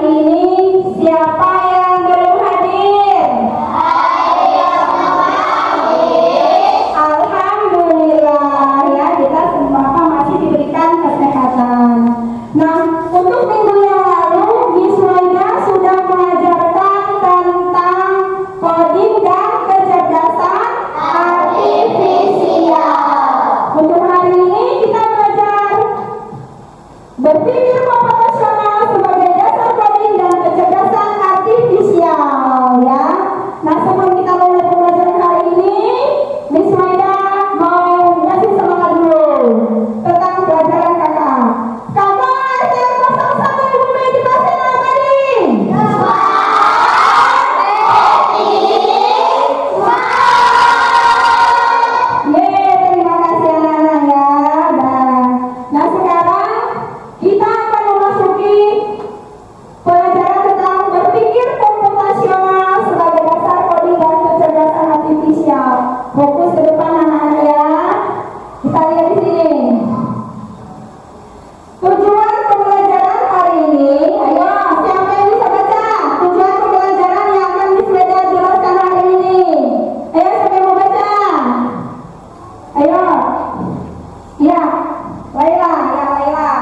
ini siapa yang belum hadir? Alhamdulillah ya, kita semua masih diberikan kesehatan. Nah, untuk minggu yang lalu Miss Wanda sudah mengajarkan tentang coding dan kecerdasan artifisial. Untuk hari ini kita belajar berpikir komputasional sebagai dasar coding dan kecerdasan artifisial ya. Nah, sebelum kita mulai pembelajaran hari ini, Miss Wanda mau ngasih semangat dulu tentang pelajaran kakak. Kakak SL01 Ibu Medi pasien apa nih? Terima kasih anak-anak ya. Nah, sekarang kita akan memasuki pelajaran tentang berpikir komputasional sebagai dasar coding dan kecerdasan artifisial. Fokus ke depan anak-anak ya. Kita lihat di sini. Tujuan pembelajaran hari ini, ayo siapa yang bisa baca? Tujuan pembelajaran yang akan Miss Weda jelaskan hari ini. Ayo siapa yang mau baca? Ayo. Ya, Laila, ya Laila.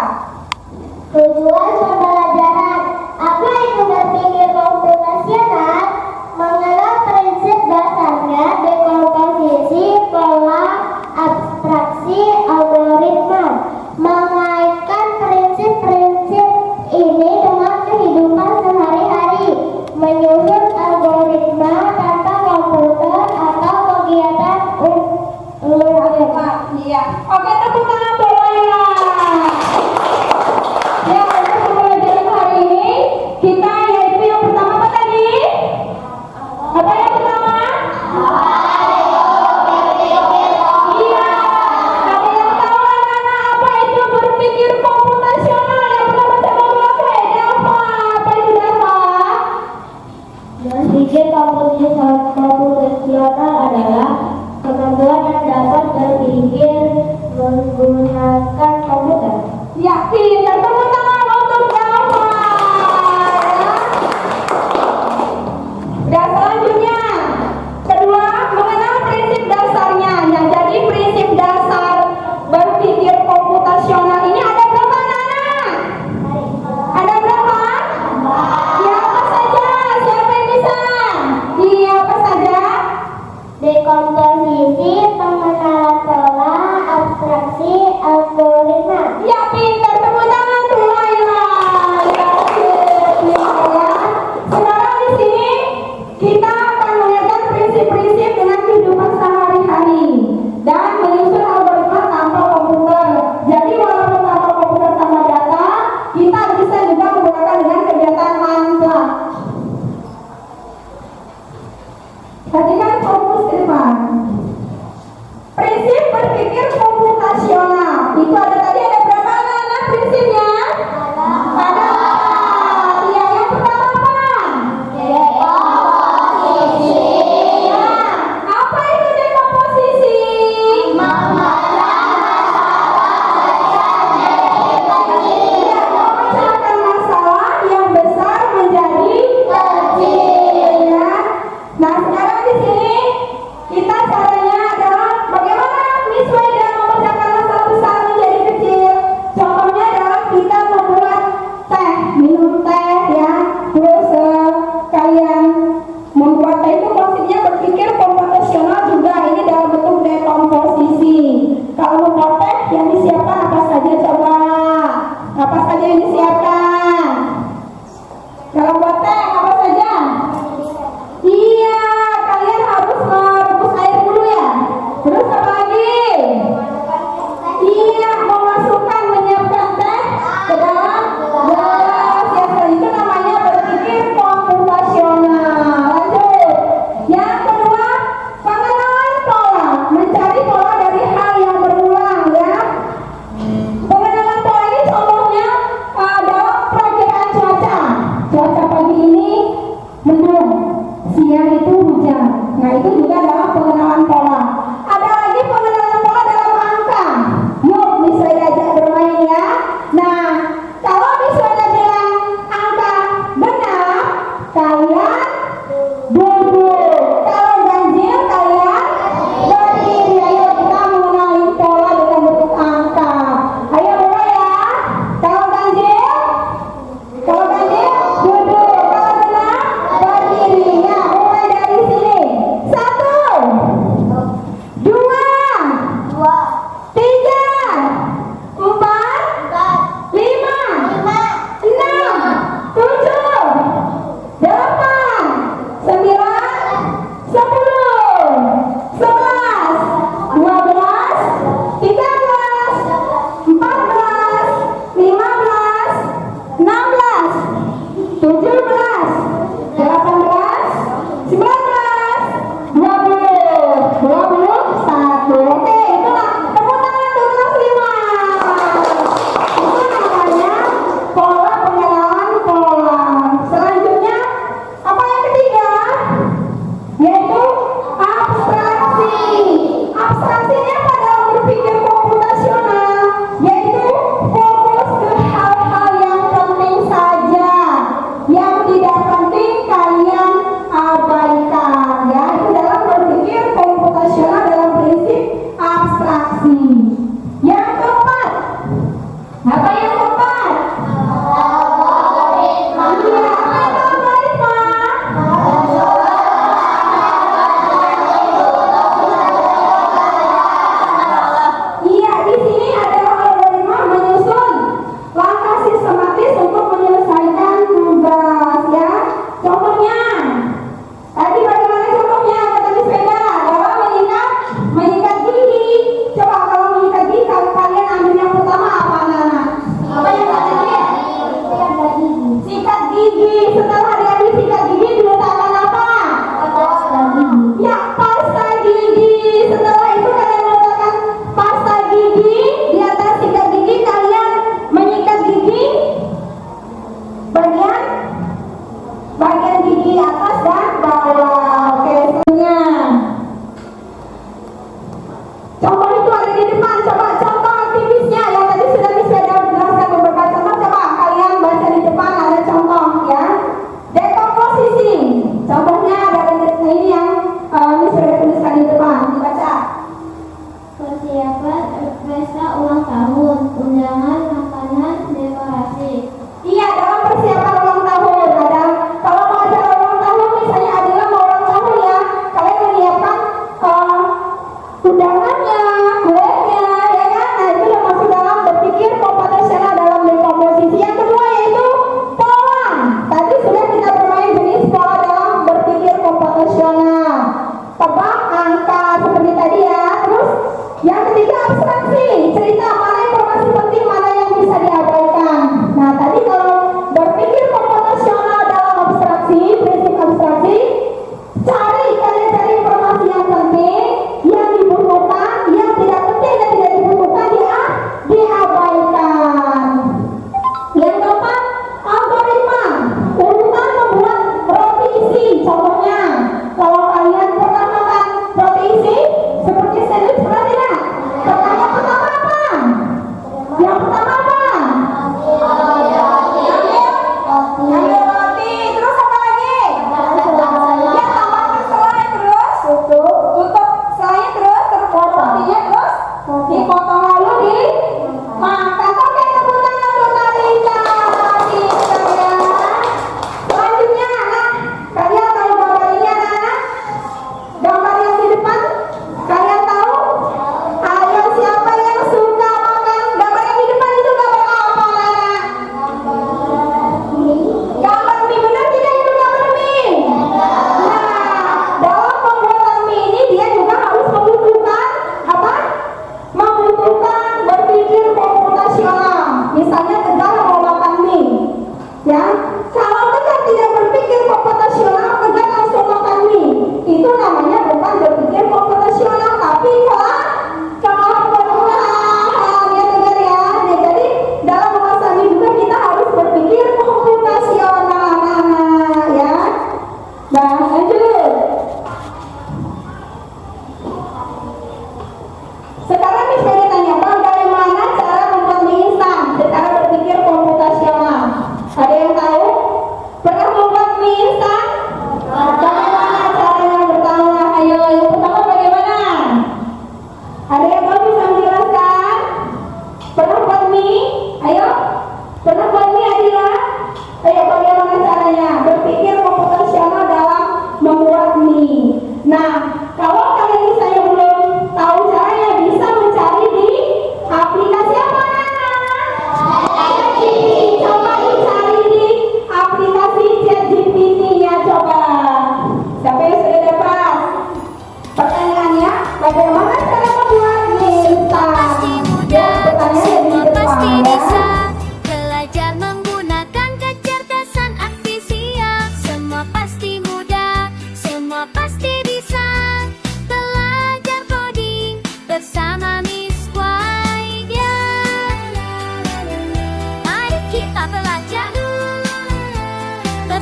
Tujuan pembelajaran, apa itu berpikir komputasional? Mengenal prinsip dasarnya, dekomposisi, pola, abstraksi, algoritma. Mengaitkan prinsip-prinsip ini dengan kehidupan sehari-hari. Menyusun algoritma tanpa komputer atau kegiatan Iya. Oke, tepuk tangan untuk Laila. Ya, untuk pembelajaran hari ini kita yaitu yang pertama apa tadi? Apa yang pertama? Iya. Ada yang tahu anak-anak apa itu berpikir komputasional? Yang pernah baca buku apa? Apa itu apa? Berpikir komputasional adalah kemampuan yang dapat berpikir menggunakan komputer. Ya, pintar. Tepuk tangan untuk Java. Dan selanjutnya, kedua, mengenal prinsip dasarnya. Ya, jadi prinsip dasar berpikir komputasional ini ada berapa anak? Ada berapa? Ya, apa saja? Siapa yang bisa? Iya, apa saja? Dekomposisi, pengenalan pola, abstraksi, algoritma. Ya, pintar. Tepuk tangan tuh Laila. Ya, sekarang di sini kita akan melihat prinsip-prinsip dengan kehidupan sehari-hari dan menyusun algoritma tanpa komputer. Jadi walaupun tanpa komputer sama data, kita bisa juga menggunakan dengan kegiatan manual. Perhatikan, fokus ke depan. Prinsip berpikir komputasional itu ada tadi, ada berapa anak prinsipnya? Ada. Iya, yang pertama apa? Dekomposisi. Ya, apa itu dekomposisi? Ya, memecahkan masalah yang besar menjadi kecil ya. Nah, sekarang di sini kita caranya adalah bagaimana Miss Weda memecahkan masalah besar menjadi kecil. Contohnya adalah kita membuat teh, minum teh ya. Terus kalian membuat teh itu konsepnya berpikir komputasional juga. Ini dalam bentuk dekomposisi. Kalau membuat teh yang disiapkan apa saja coba? Apa saja yang disiapkan? Kalau buat teh apa saja? Iya, kalian harus merebus air dulu ya. Terus apa lagi? Iya, memasukkan, menyiapkan teh ke dalam gelas. Ya, itu namanya berpikir komputasional. Lanjut. Yang kedua, pengenalan pola. Mencari pola dari hal yang berulang ya. Pengenalan pola ini contohnya dalam perakiraan cuaca. Cuaca pagi ini mendung, siang itu hujan. Nah, itu juga dalam pengenalan pola. Ada lagi pengenalan pola dalam angka. Yuk, bisa diajak bermain ya. Nah, kalau bisa bilang angka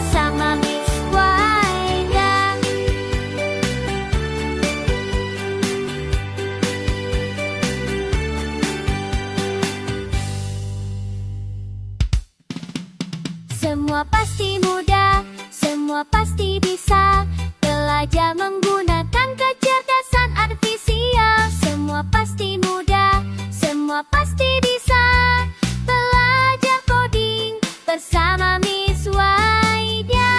bersama Miss Waida. Semua pasti mudah, semua pasti bisa belajar menggunakan kecerdasan artifisial. Semua pasti mudah, semua pasti bisa belajar coding bersama Miss Waida.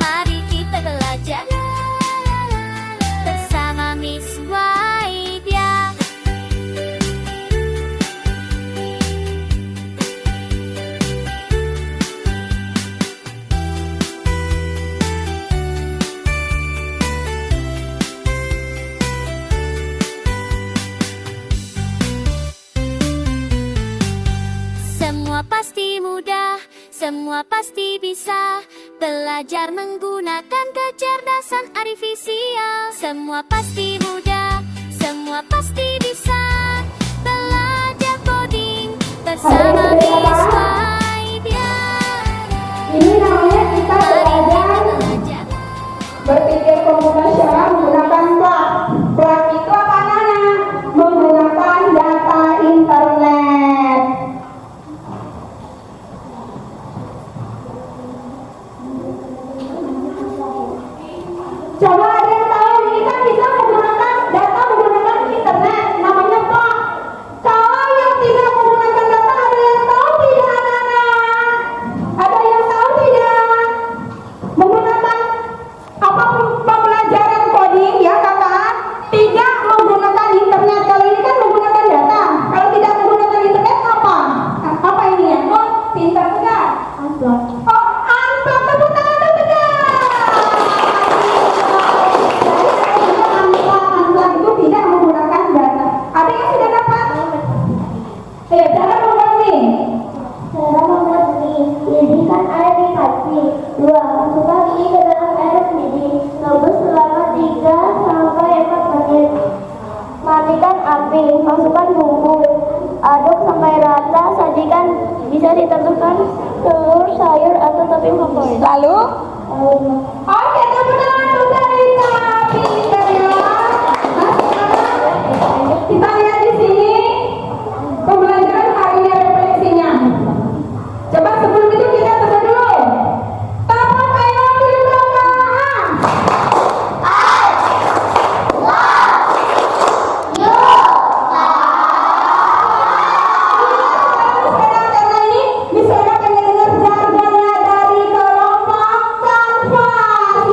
Mari kita belajar bersama Miss Waida. Semua pasti mudah, semua pasti bisa belajar menggunakan kecerdasan artifisial. Semua pasti mudah, semua pasti bisa belajar coding bersama Miss Waida. Ini namanya kita belajar berpikir komputasional menggunakan plug. Plug itu apa Nana? Menggunakan data internet. Coba ada yang tahu ini kan bisa menggunakan data menggunakan internet, namanya plug. Kalau yang tidak menggunakan data ada yang tahu tidak anak-anak? Ada yang tahu tidak? Menggunakan apa pembelajaran coding ya kakak? Tidak menggunakan internet. Kalau ini kan menggunakan data. Kalau tidak menggunakan internet apa? Apa ini ya? Oh, pintar tidak? Amplop. Oh, amplop. Tepuk tangan untuk tidak. Amplop itu tidak menggunakan data. Ada yang sudah dapat? Cara membuat link. Cara membuat mie, didihkan air di panci. 2. Masukkan mie ke dalam air mendidih. Rebus selama 3 sampai 4 menit. Matikan api, masukkan bumbu. Aduk sampai rata, sajikan. Bisa ditentukan telur, sayur, atau topping favorit. Lalu? Oke, tepuk tangan untuk Rita. Pintar ya. Nah, sekarang kita lihat di sini pembelajaran hari ini refleksinya. Coba sebelum itu kita tes dulu. Tepuk tangan di belakang. Karena ini bisa pengen dengar jargonnya dari kelompok kanvas.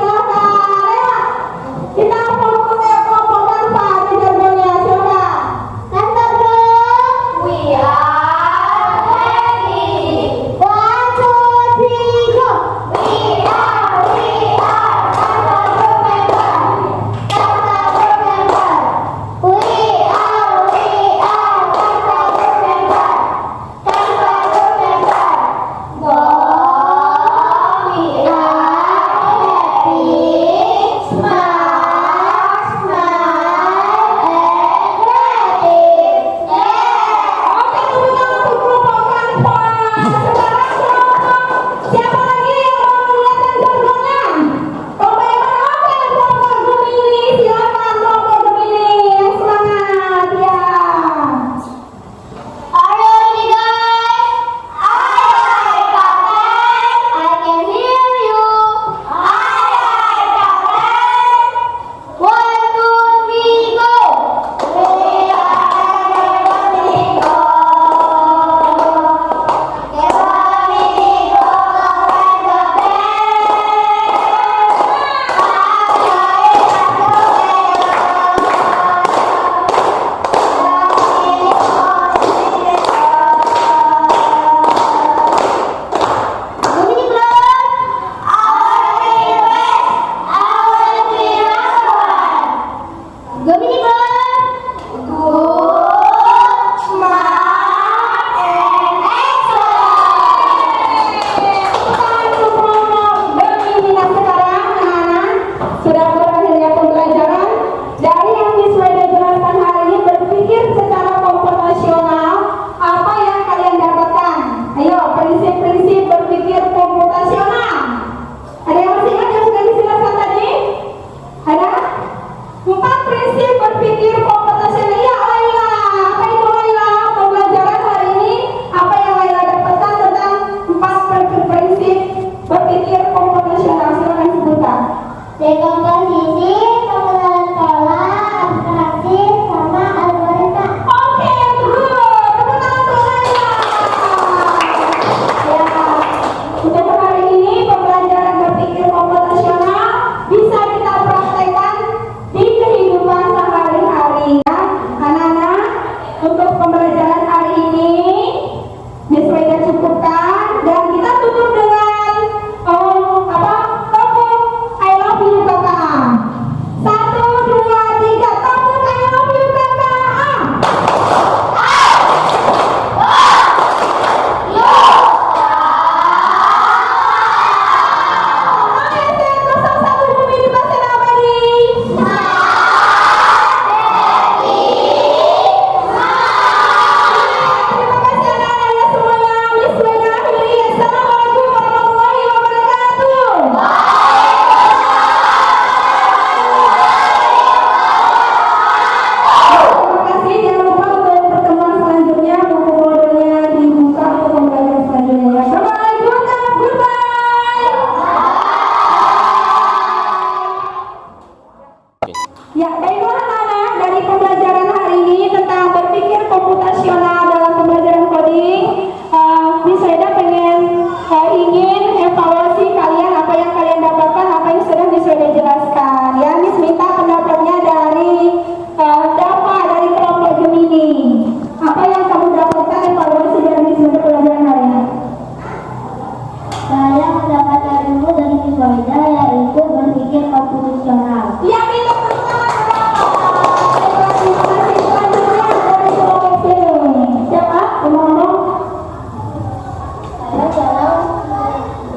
mendapatkan ilmu dari Faidah, yaitu berpikir konstitusional. Yang itu pertama adalah siswa-siswa dari Sulawesi. Siapa? Ngomong. Saya dalam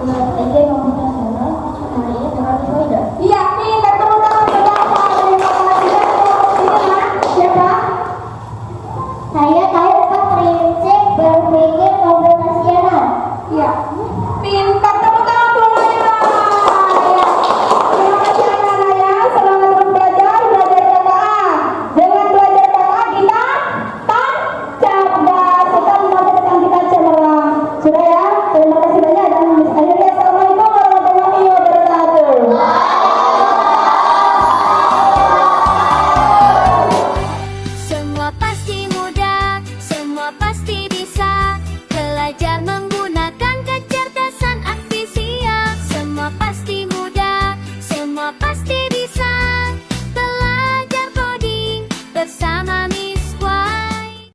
berpikir konstitusional hari dengan Faidah. Iya, minta tepuk tangan bersama. Terima kasih. Siapa? Saya tahu empat prinsip berpikir konstitusional. Iya. Pintar.